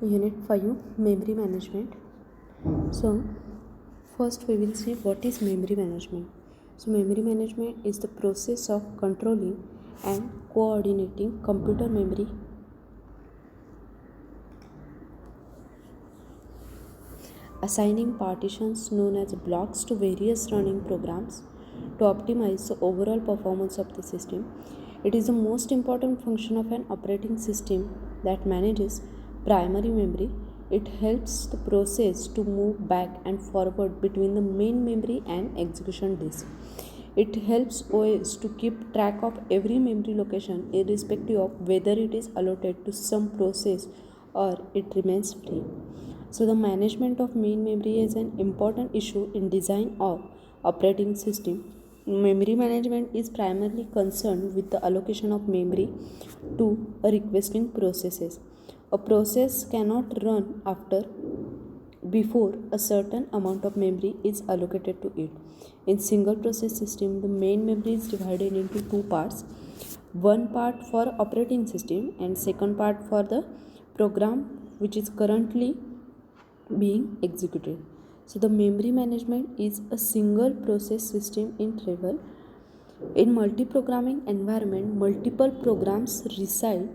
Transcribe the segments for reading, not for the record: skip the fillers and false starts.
Unit 5 Memory Management. So, first we will see what is memory management. So, memory management is the process of controlling and coordinating computer memory, assigning partitions known as blocks to various running programs to optimize the overall performance of the system. It is the most important function of an operating system that manages primary memory. It helps the process to move back and forward between the main memory and execution disk. It helps OS to keep track of every memory location irrespective of whether it is allotted to some process or it remains free. So, the management of main memory is an important issue in design of operating system. Memory management is primarily concerned with the allocation of memory to a requesting processes. A process cannot run after before a certain amount of memory is allocated to it. In single process system, the main memory is divided into two parts. One part for operating system and second part for the program which is currently being executed. So the memory management is a single process system in travel. In multi-programming environment, multiple programs reside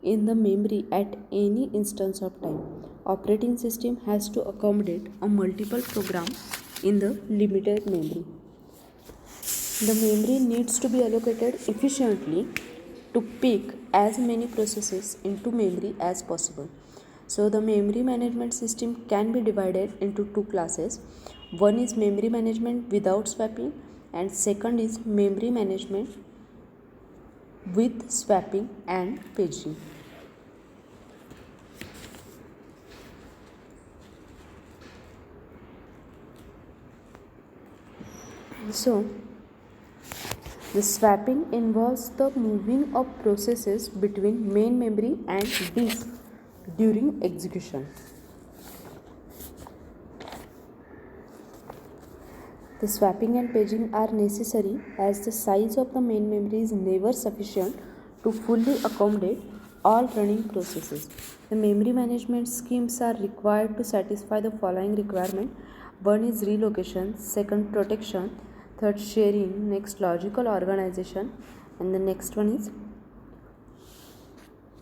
in the memory at any instance of time. Operating system has to accommodate a multiple program in the limited memory. The memory needs to be allocated efficiently to pick as many processes into memory as possible. So the memory management system can be divided into two classes. One is memory management without swapping and second is memory management with swapping and paging. So the swapping involves the moving of processes between main memory and disk during execution. The swapping and paging are necessary as the size of the main memory is never sufficient to fully accommodate all running processes. The memory management schemes are required to satisfy the following requirement. One is relocation, second protection, third sharing, next logical organization, and the next one is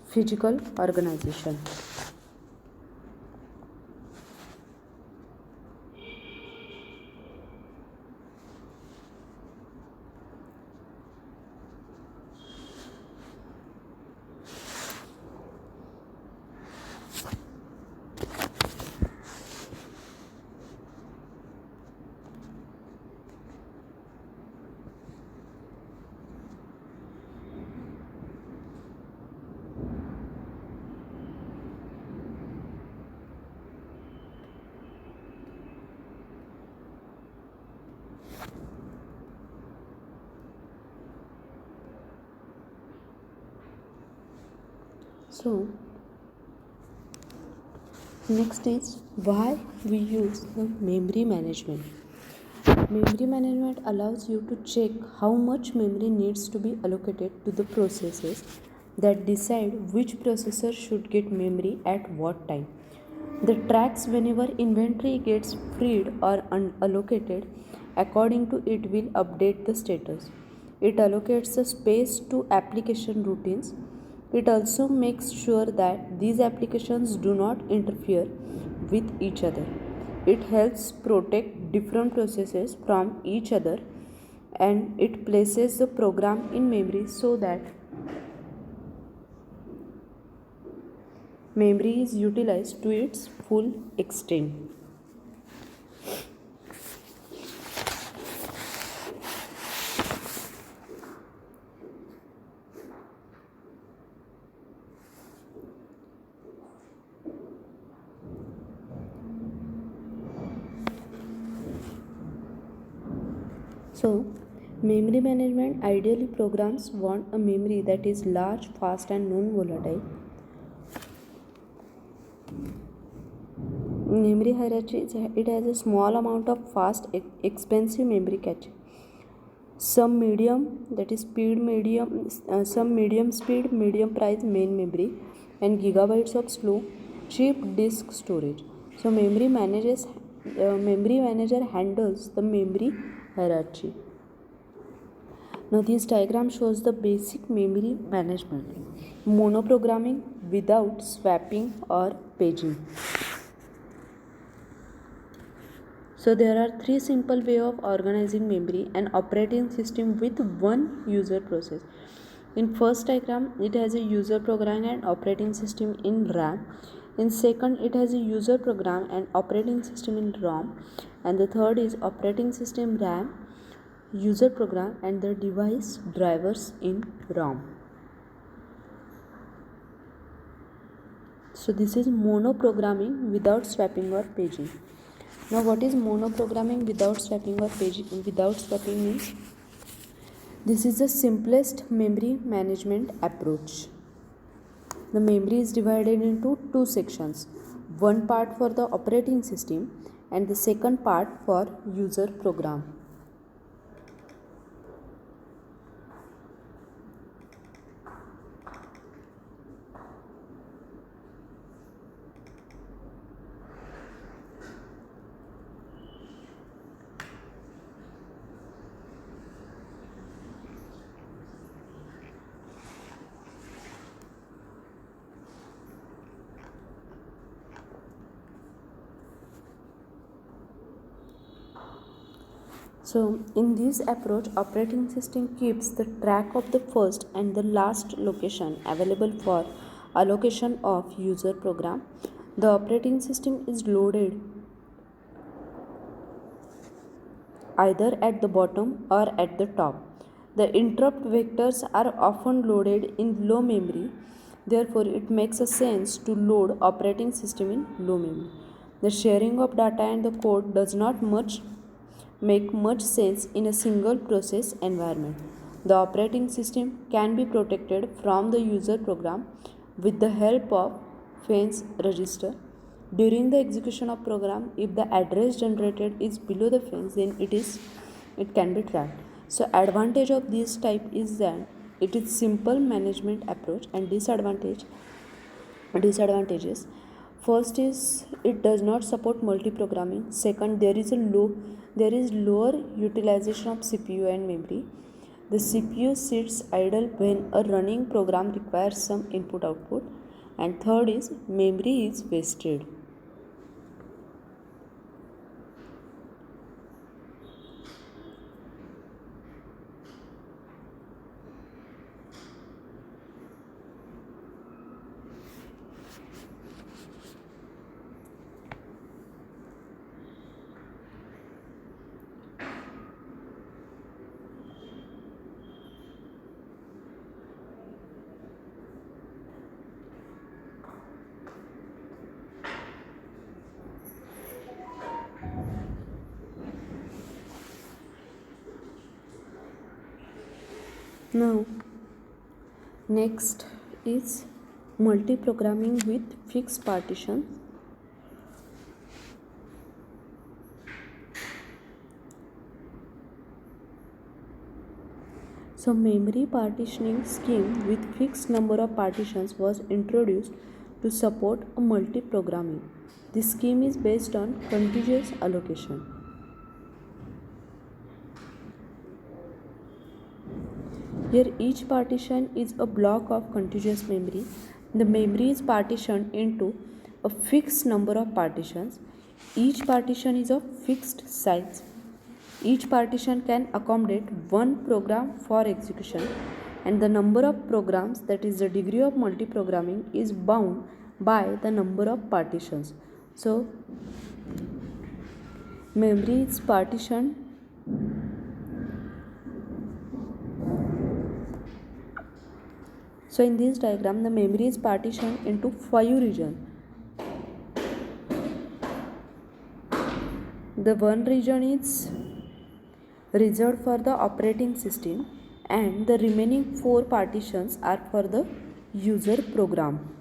physical organization. So, next is why we use the memory management. Memory management allows you to check how much memory needs to be allocated to the processes that decide which processor should get memory at what time. The tracks whenever inventory gets freed or unallocated, according to it will update the status. It allocates the space to application routines. It also makes sure that these applications do not interfere with each other. It helps protect different processes from each other and it places the program in memory so that memory is utilized to its full extent. So, memory management ideally programs want a memory that is large, fast, and non volatile. Memory hierarchy it has a small amount of fast, expensive memory cache. Some medium that is speed medium, some medium speed, medium price main memory, and gigabytes of slow cheap disk storage. So memory manager handles the memory hierarchy. Now this diagram shows the basic memory management. Monoprogramming without swapping or paging. So there are three simple ways of organizing memory and operating system with one user process. In first diagram, it has a user program and operating system in RAM. In second, it has a user program and operating system in ROM. And the third is operating system RAM, user program and the device drivers in ROM. So this is monoprogramming without swapping or paging. Now what is monoprogramming without swapping or paging? Without swapping means this is the simplest memory management approach. The memory is divided into two sections. One part for the operating system and the second part for user program. So in this approach, operating system keeps the track of the first and the last location available for allocation of user program. The operating system is loaded either at the bottom or at the top. The interrupt vectors are often loaded in low memory. Therefore, it makes a sense to load operating system in low memory. The sharing of data and the code does not make much sense in a single process environment. The operating system can be protected from the user program with the help of fence register. During the execution of program, if the address generated is below the fence, then it can be tracked. So advantage of this type is that it is simple management approach, and disadvantages. First is it does not support multi-programming. Second, there is lower utilization of CPU and memory. The CPU sits idle when a running program requires some input output. And third is memory is wasted. Now, next is multi-programming with fixed partitions. So, memory partitioning scheme with fixed number of partitions was introduced to support a multi-programming. This scheme is based on contiguous allocation. Here each partition is a block of contiguous memory. The memory is partitioned into a fixed number of partitions. Each partition is of fixed size. Each partition can accommodate one program for execution, and the number of programs, that is the degree of multi-programming, is bound by the number of partitions. So memory is partitioned So in this diagram, the memory is partitioned into 5 regions. The one region is reserved for the operating system, and the remaining 4 partitions are for the user program.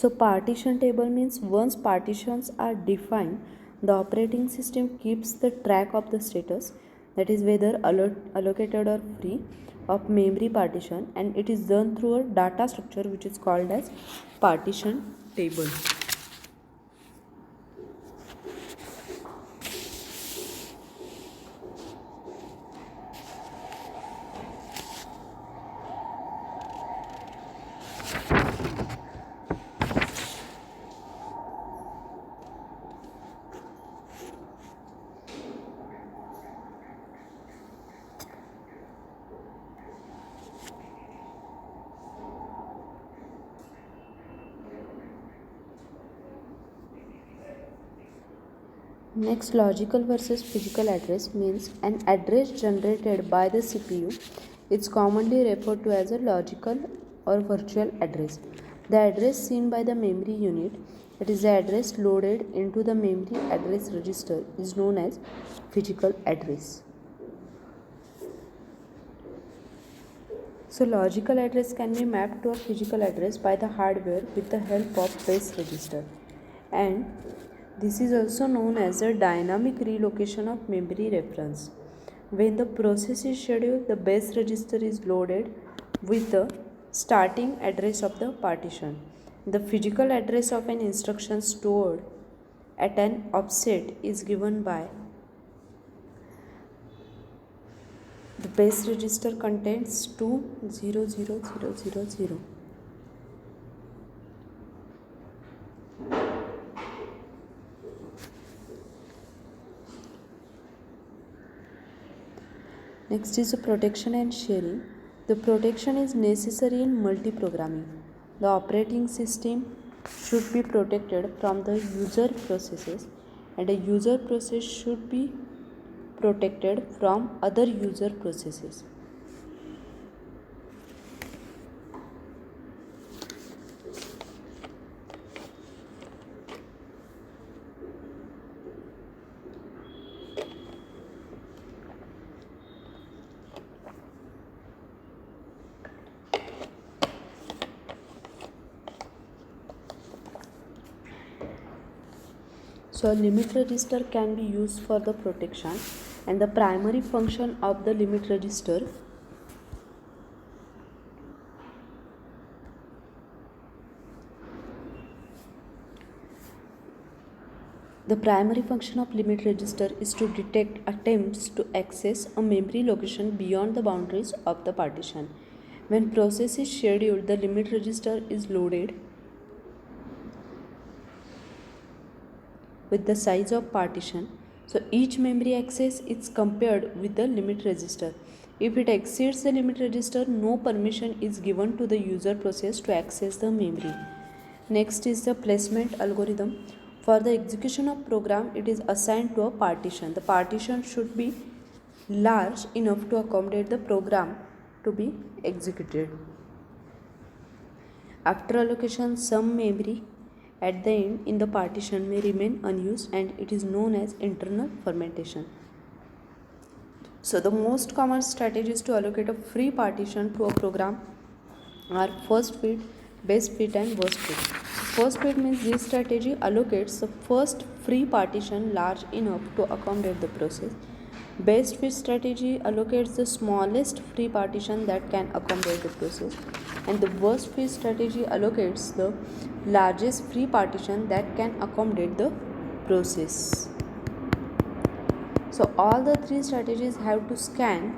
So partition table means once partitions are defined, the operating system keeps the track of the status, that is whether allocated or free of memory partition, and it is done through a data structure which is called as partition table. Next, logical versus physical address means an address generated by the CPU is commonly referred to as a logical or virtual address. The address seen by the memory unit, that is the address loaded into the memory address register, is known as physical address. So logical address can be mapped to a physical address by the hardware with the help of base register, and this is also known as a dynamic relocation of memory reference. When the process is scheduled, the base register is loaded with the starting address of the partition. The physical address of an instruction stored at an offset is given by the base register contains 200000. Next is the protection and sharing. The protection is necessary in multi-programming. The operating system should be protected from the user processes, and a user process should be protected from other user processes. So a limit register can be used for the protection, and the primary function of the limit register is to detect attempts to access a memory location beyond the boundaries of the partition. When process is scheduled, the limit register is loaded with the size of partition. So each memory access is compared with the limit register. If it exceeds the limit register, no permission is given to the user process to access the memory. Next is the placement algorithm. For the execution of program, it is assigned to a partition. The partition should be large enough to accommodate the program to be executed. After allocation, some memory at the end in the partition may remain unused, and it is known as internal fermentation. So the most common strategies to allocate a free partition to a program are first fit, best fit, and worst fit. First fit means this strategy allocates the first free partition large enough to accommodate the process. Best fit strategy allocates the smallest free partition that can accommodate the process, and the worst fit strategy allocates the largest free partition that can accommodate the process. So all the three strategies have to scan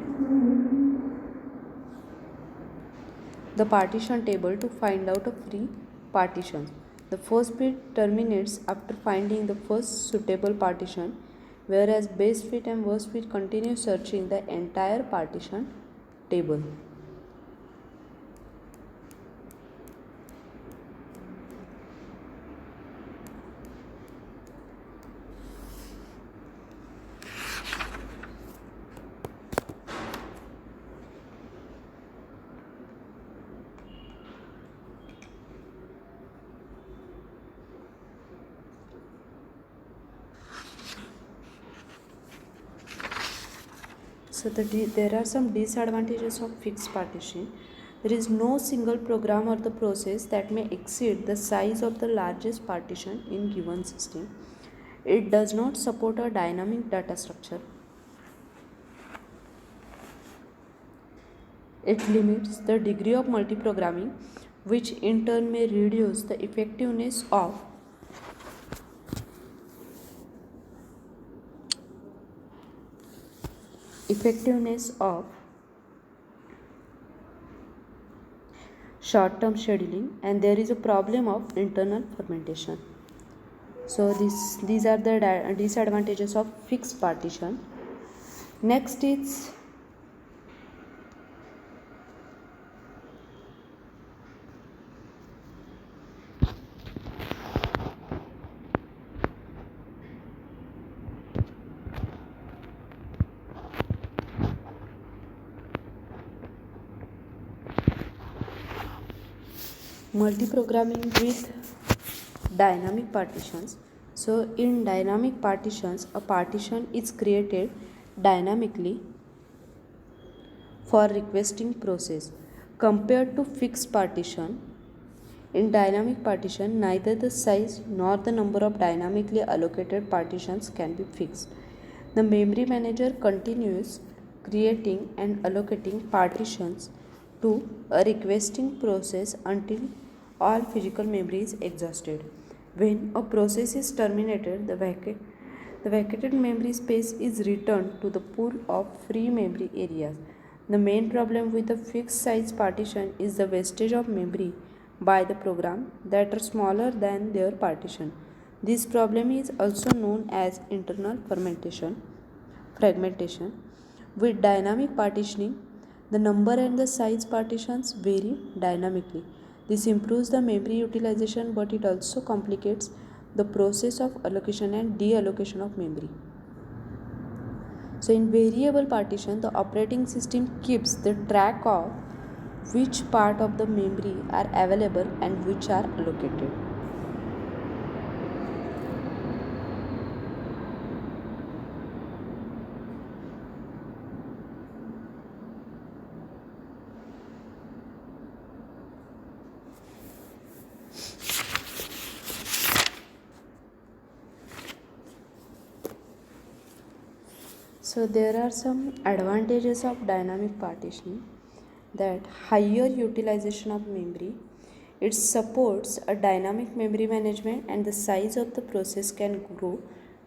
the partition table to find out a free partition. The first fit terminates after finding the first suitable partition, whereas best fit and worst fit continue searching the entire partition table. So there are some disadvantages of fixed partition. There is no single program or the process that may exceed the size of the largest partition in given system. It does not support a dynamic data structure. It limits the degree of multiprogramming, which in turn may reduce the effectiveness of short-term scheduling, and there is a problem of internal fermentation. So these are the disadvantages of fixed partition. Next is multiprogramming with dynamic partitions. So in dynamic partitions, a partition is created dynamically for requesting process compared to fixed partition. In dynamic partition, neither the size nor the number of dynamically allocated partitions can be fixed. The memory manager continues creating and allocating partitions to a requesting process until all physical memory is exhausted. When a process is terminated, the vacated memory space is returned to the pool of free memory areas. The main problem with a fixed size partition is the wastage of memory by the program that are smaller than their partition. This problem is also known as internal fragmentation. With dynamic partitioning, the number and the size partitions vary dynamically. This improves the memory utilization, but it also complicates the process of allocation and deallocation of memory. So in variable partition, the operating system keeps the track of which part of the memory are available and which are allocated. So there are some advantages of dynamic partitioning, that higher utilization of memory. It supports a dynamic memory management and the size of the process can grow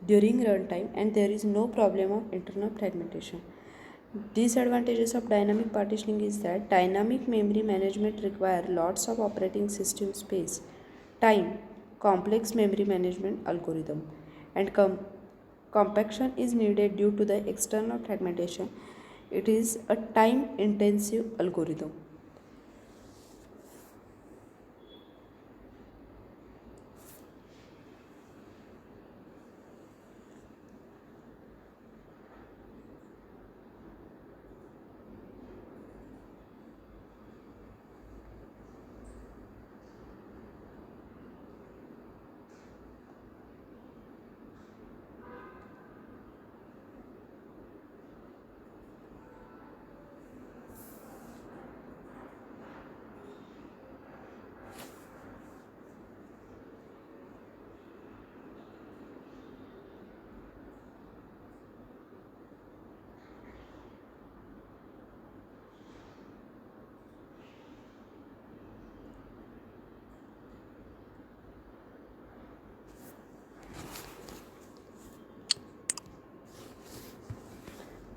during runtime and there is no problem of internal fragmentation. Disadvantages of dynamic partitioning is that dynamic memory management require lots of operating system space, time, complex memory management algorithm, and compaction is needed due to the external fragmentation. It is a time intensive algorithm.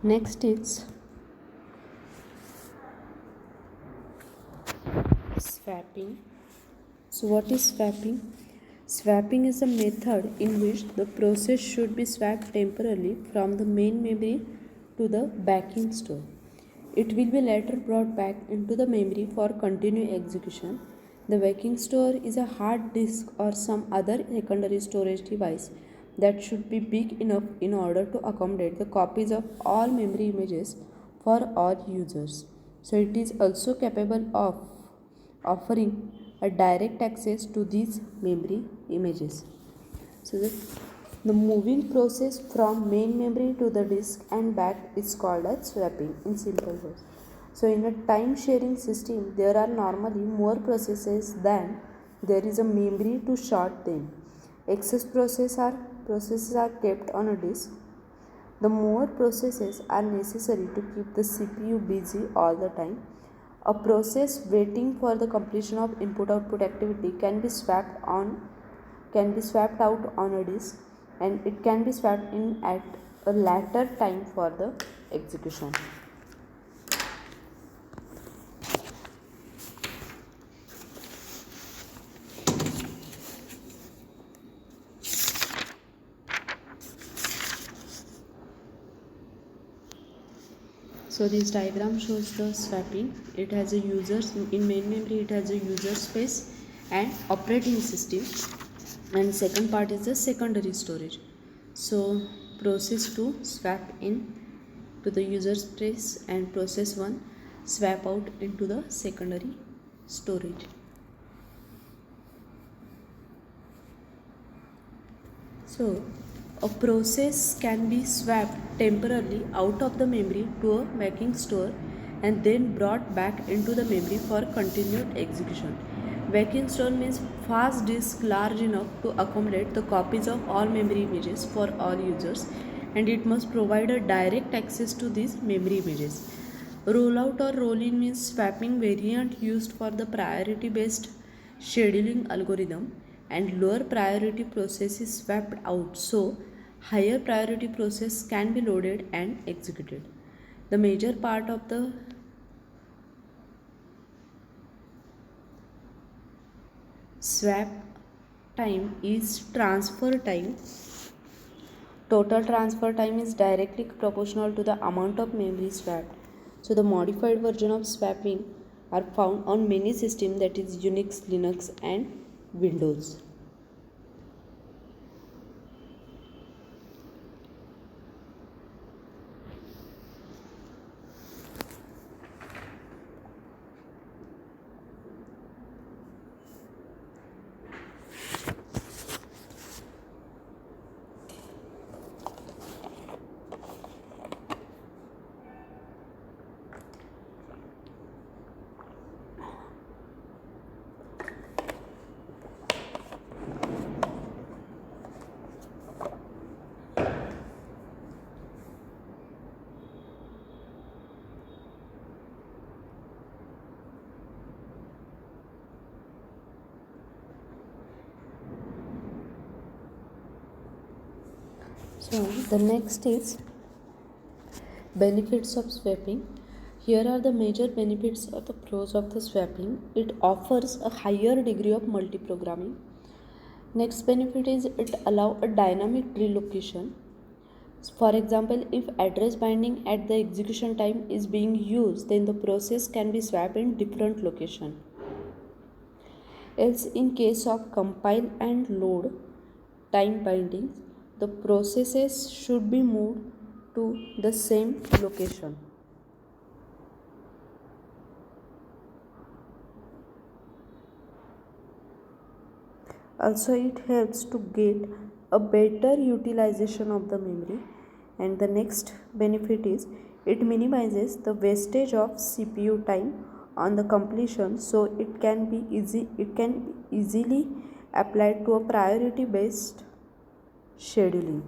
Next is swapping. So what is swapping? Swapping is a method in which the process should be swapped temporarily from the main memory to the backing store. It will be later brought back into the memory for continued execution. The backing store is a hard disk or some other secondary storage device that should be big enough in order to accommodate the copies of all memory images for all users. So it is also capable of offering a direct access to these memory images. So the moving process from main memory to the disk and back is called as swapping in simple words. So in a time sharing system, there are normally more processes than there is a memory to sort them. Excess processes are kept on a disk. The more processes are necessary to keep the CPU busy all the time. A process waiting for the completion of input-output activity can be swapped out on a disk, and it can be swapped in at a later time for the execution. So this diagram shows the swapping. It has a users in main memory. It has a user space and operating system, and second part is the secondary storage. So process 2 swap in to the user space, and process 1 swap out into the secondary storage. So a process can be swapped temporarily out of the memory to a backing store and then brought back into the memory for continued execution. Backing store means fast disk large enough to accommodate the copies of all memory images for all users, and it must provide a direct access to these memory images. Rollout or roll-in means swapping variant used for the priority based scheduling algorithm, and lower priority process is swapped out so higher priority process can be loaded and executed. The major part of the swap time is transfer time. Total transfer time is directly proportional to the amount of memory swapped. So the modified version of swapping are found on many systems, that is Unix, Linux and Windows. So the next is benefits of swapping. Here are the major benefits of the pros of the swapping. It offers a higher degree of multiprogramming. Next benefit is it allows a dynamic relocation. For example, if address binding at the execution time is being used, then the process can be swapped in different location. Else, in case of compile and load time bindings, the processes should be moved to the same location. Also, it helps to get a better utilization of the memory. And the next benefit is it minimizes the wastage of CPU time on the completion, so it can be easily applied to a priority based scheduling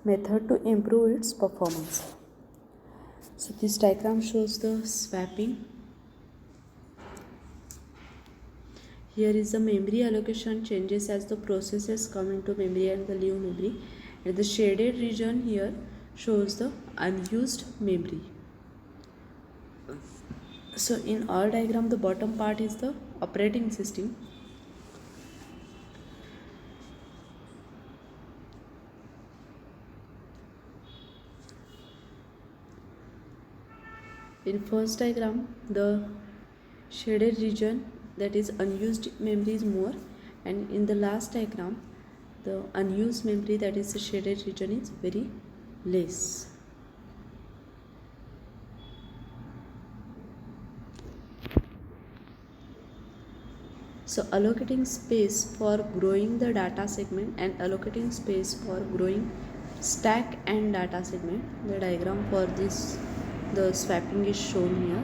method to improve its performance. So this diagram shows the swapping. Here is the memory allocation changes as the processes come into memory and the leave memory, and the shaded region here shows the unused memory. So in all diagram, the bottom part is the operating system. In first diagram, the shaded region, that is unused memory, is more, and in the last diagram the unused memory, that is the shaded region, is very less. So allocating space for growing the data segment and allocating space for growing stack and data segment, the diagram for this The swapping is shown here.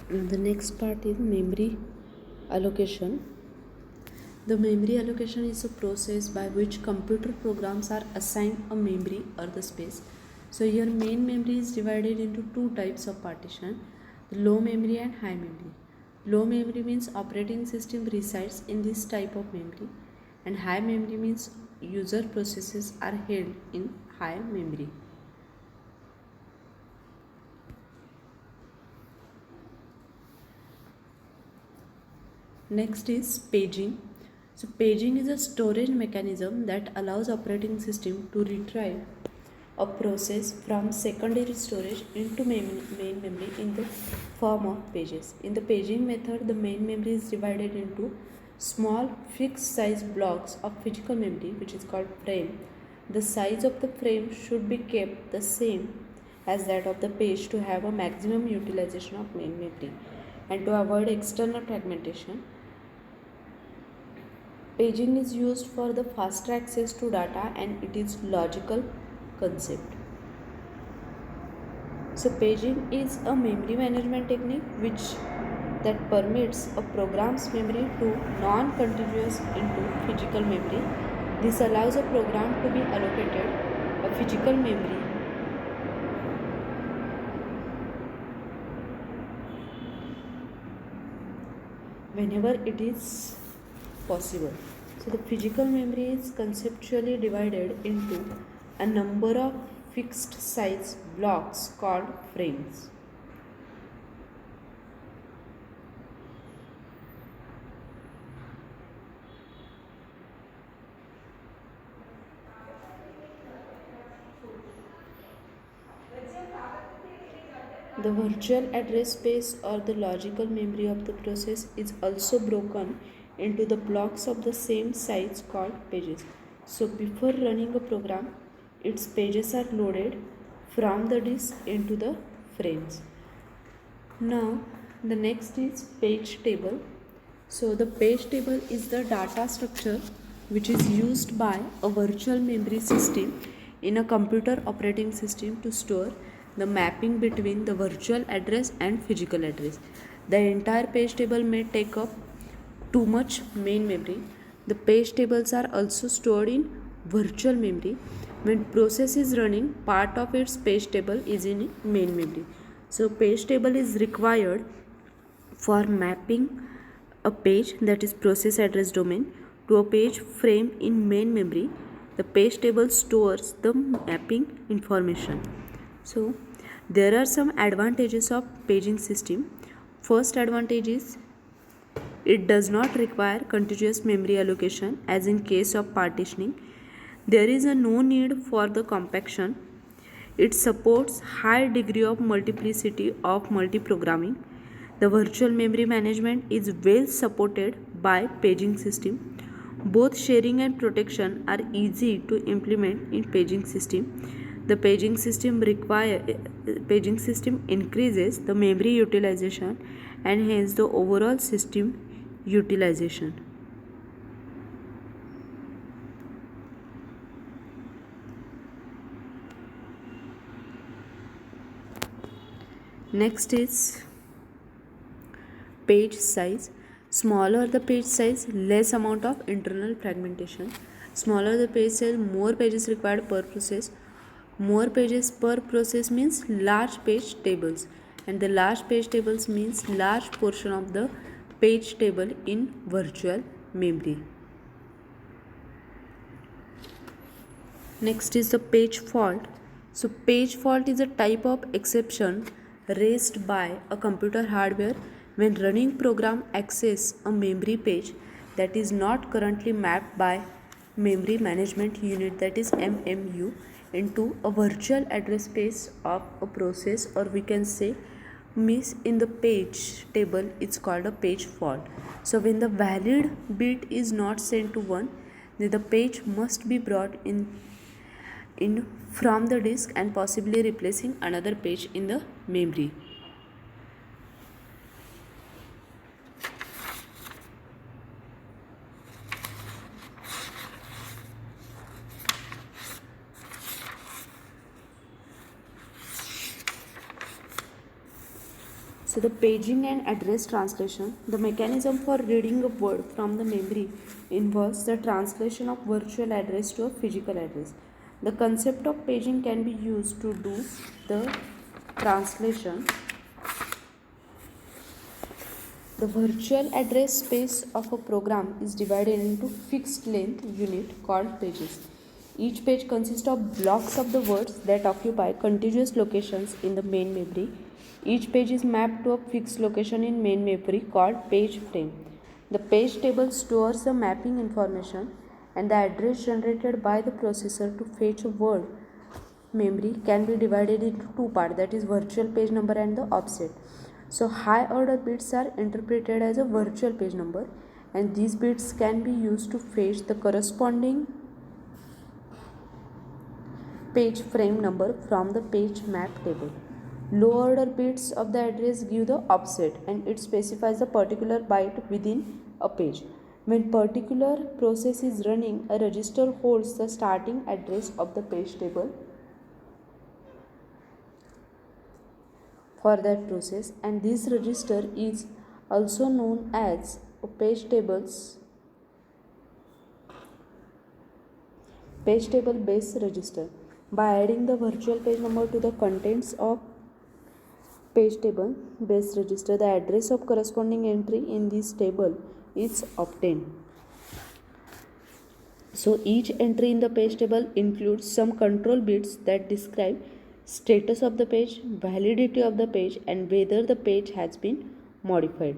The next part is memory allocation. The memory allocation is a process by which computer programs are assigned a memory or the space. So here main memory is divided into two types of partition, low memory and high memory. Low memory means operating system resides in this type of memory, and high memory means user processes are held in high memory. Next is paging. So paging is a storage mechanism that allows operating system to retrieve a process from secondary storage into main memory in the form of pages. In the paging method, the main memory is divided into small fixed size blocks of physical memory, which is called frame. The size of the frame should be kept the same as that of the page to have a maximum utilization of main memory and to avoid external fragmentation. Paging is used for the faster access to data and it is logical concept. So paging is a memory management technique that permits a program's memory to non-contiguous into physical memory. This allows a program to be allocated a physical memory whenever it is possible. So the physical memory is conceptually divided into a number of fixed size blocks called frames. The virtual address space or the logical memory of the process is also broken into the blocks of the same size called pages. So before running a program, its pages are loaded from the disk into the frames. Now the next is page table. So the page table is the data structure which is used by a virtual memory system in a computer operating system to store the mapping between the virtual address and physical address. The entire page table may take up too much main memory. The page tables are also stored in virtual memory. When process is running, part of its page table is in main memory. So page table is required for mapping a page, that is process address domain, to a page frame in main memory. The page table stores the mapping information. So there are some advantages of paging system. First advantage is it does not require contiguous memory allocation as in case of partitioning. There is a no need for the compaction. It supports high degree of multiplicity of multiprogramming. The virtual memory management is well supported by paging system. Both sharing and protection are easy to implement in paging system. The paging system increases the memory utilization and hence the overall system utilization. Next is page size. Smaller the page size, less amount of internal fragmentation. Smaller the page size, more pages required per process. More pages per process means large page tables, and the large page tables means large portion of the page table in virtual memory. Next is the page fault. So page fault is a type of exception raised by a computer hardware when running program access a memory page that is not currently mapped by memory management unit, that is MMU, into a virtual address space of a process, or we can say miss in the page table. It's called a page fault. So when the valid bit is not sent to 1, then the page must be brought in from the disk and possibly replacing another page in the memory. So the paging and address translation. The mechanism for reading a word from the memory involves the translation of virtual address to a physical address. The concept of paging can be used to do the translation. The virtual address space of a program is divided into fixed length unit called pages. Each page consists of blocks of the words that occupy contiguous locations in the main memory. Each page is mapped to a fixed location in main memory called page frame. The page table stores the mapping information, and the address generated by the processor to fetch a word memory can be divided into two parts, that is virtual page number and the offset. So high order bits are interpreted as a virtual page number, and these bits can be used to fetch the corresponding page frame number from the page map table. Low order bits of the address give the offset, and it specifies a particular byte within a page. When particular process is running, a register holds the starting address of the page table for that process, and this register is also known as a page table base register. By adding the virtual page number to the contents of page table base register, the address of corresponding entry in this table is obtained. So each entry in the page table includes some control bits that describe status of the page, validity of the page, and whether the page has been modified.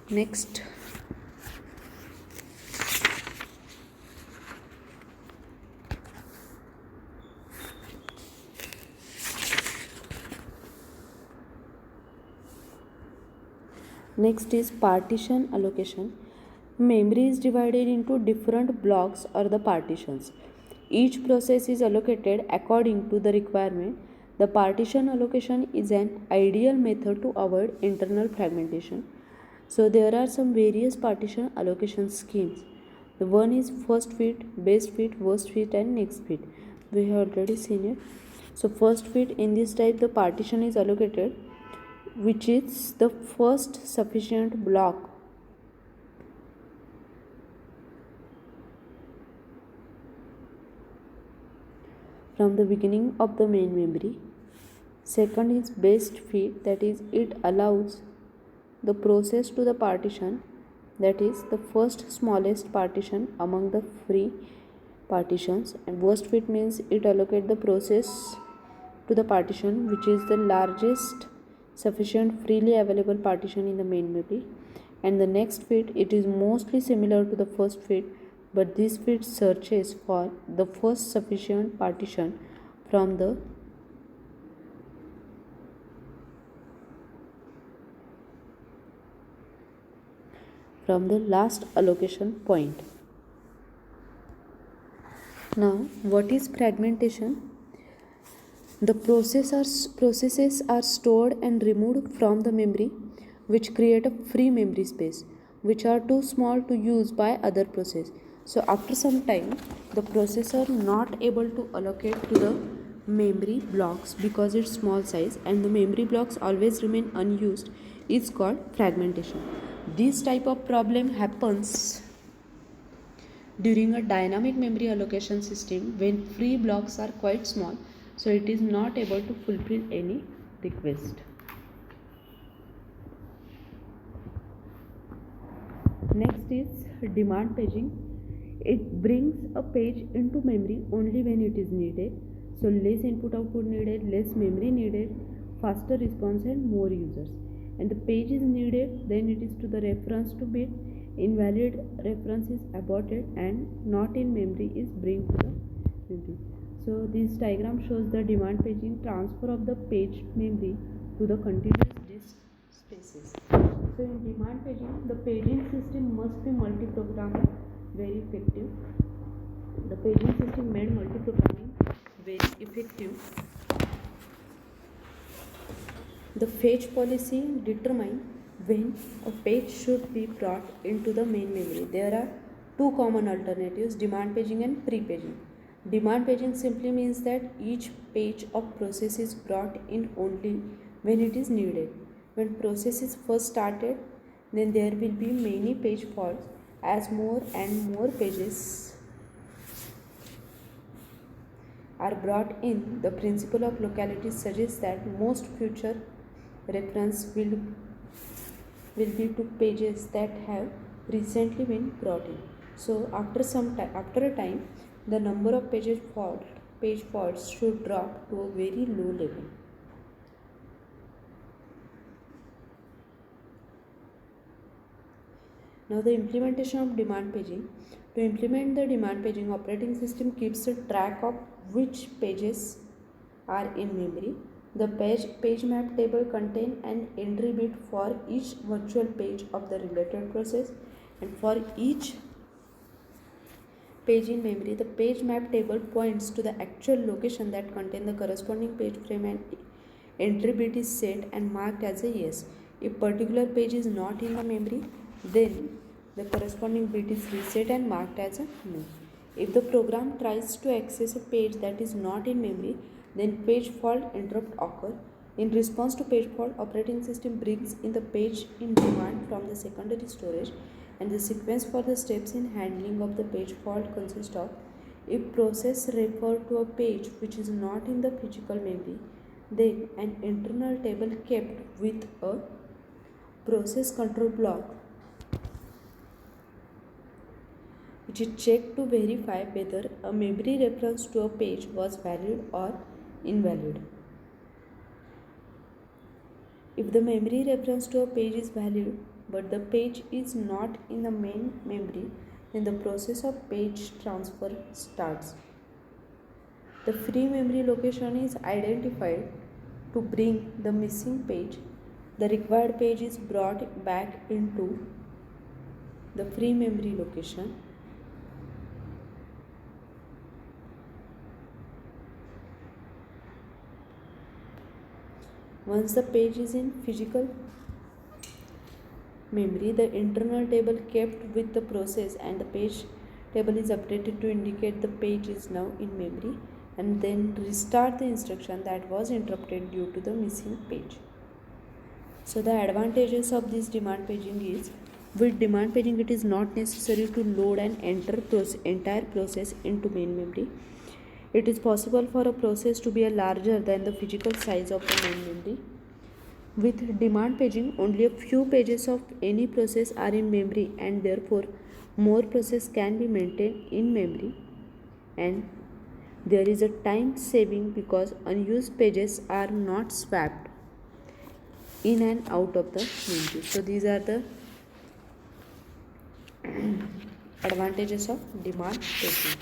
Next, is partition allocation. Memory is divided into different blocks or the partitions. Each process is allocated according to the requirement. The partition allocation is an ideal method to avoid internal fragmentation. So there are some various partition allocation schemes. The one is first fit, best fit, worst fit, and next fit. We have already seen it. So first fit, in this type the partition is allocated which is the first sufficient block from the beginning of the main memory. Second is best fit, that is it allows the process to the partition, that is the first smallest partition among the free partitions, and worst fit means it allocate the process to the partition which is the largest sufficient freely available partition in the main memory. And the next fit, it is mostly similar to the first fit, but this fit searches for the first sufficient partition from the last allocation point. Now, what is fragmentation? The processes are stored and removed from the memory, which create a free memory space, which are too small to use by other process. So after some time, the processor not able to allocate to the memory blocks because its small size, and the memory blocks always remain unused, is called fragmentation. This type of problem happens during a dynamic memory allocation system when free blocks are quite small, so it is not able to fulfill any request. Next is demand paging. It brings a page into memory only when it is needed. So less input output needed, less memory needed, faster response and more users. And the page is needed, then it is to the reference to bit. Invalid reference is aborted and not in memory is bring to the memory. So this diagram shows the demand paging transfer of the page memory to the continuous disk spaces. So in demand paging, the paging system must be multi-programmed very effective. The paging system made multi-programming very effective. The fetch policy determines when a page should be brought into the main memory. There are two common alternatives, demand paging and pre-paging. Demand paging simply means that each page of process is brought in only when it is needed. When process is first started, then there will be many page faults. As more and more pages are brought in, the principle of locality suggests that most future reference will be to pages that have recently been brought in. So after a time, the number of page faults should drop to a very low level. Now the implementation of demand paging. To implement the demand paging, operating system keeps a track of which pages are in memory. The page map table contains an entry bit for each virtual page of the related process, and for each page in memory, the page map table points to the actual location that contains the corresponding page frame, and entry bit is set and marked as a yes. If particular page is not in the memory, then the corresponding bit is reset and marked as a no. If the program tries to access a page that is not in memory, then page fault interrupt occur. In response to page fault, operating system brings in the page in demand from the secondary storage, and the sequence for the steps in handling of the page fault consists of: if process refer to a page which is not in the physical memory, then an internal table kept with a process control block which is checked to verify whether a memory reference to a page was valid or invalid. If the memory reference to a page is valid but the page is not in the main memory, then the process of page transfer starts. The free memory location is identified to bring the missing page. The required page is brought back into the free memory location. Once the page is in physical memory, the internal table kept with the process and the page table is updated to indicate the page is now in memory, and then restart the instruction that was interrupted due to the missing page. So the advantages of this demand paging is, with demand paging it is not necessary to load and enter entire process into main memory. It is possible for a process to be larger than the physical size of the main memory. With demand paging, only a few pages of any process are in memory, and therefore more process can be maintained in memory, and there is a time saving because unused pages are not swapped in and out of the memory. So these are the advantages of demand paging.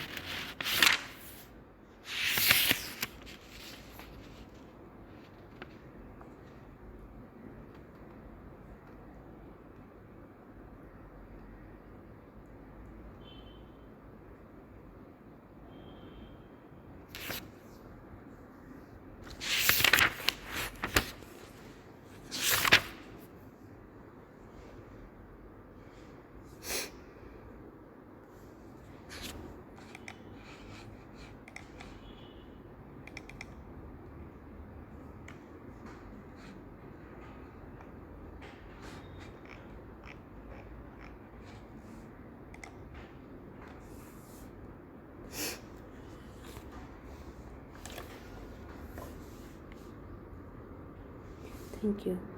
Thank you.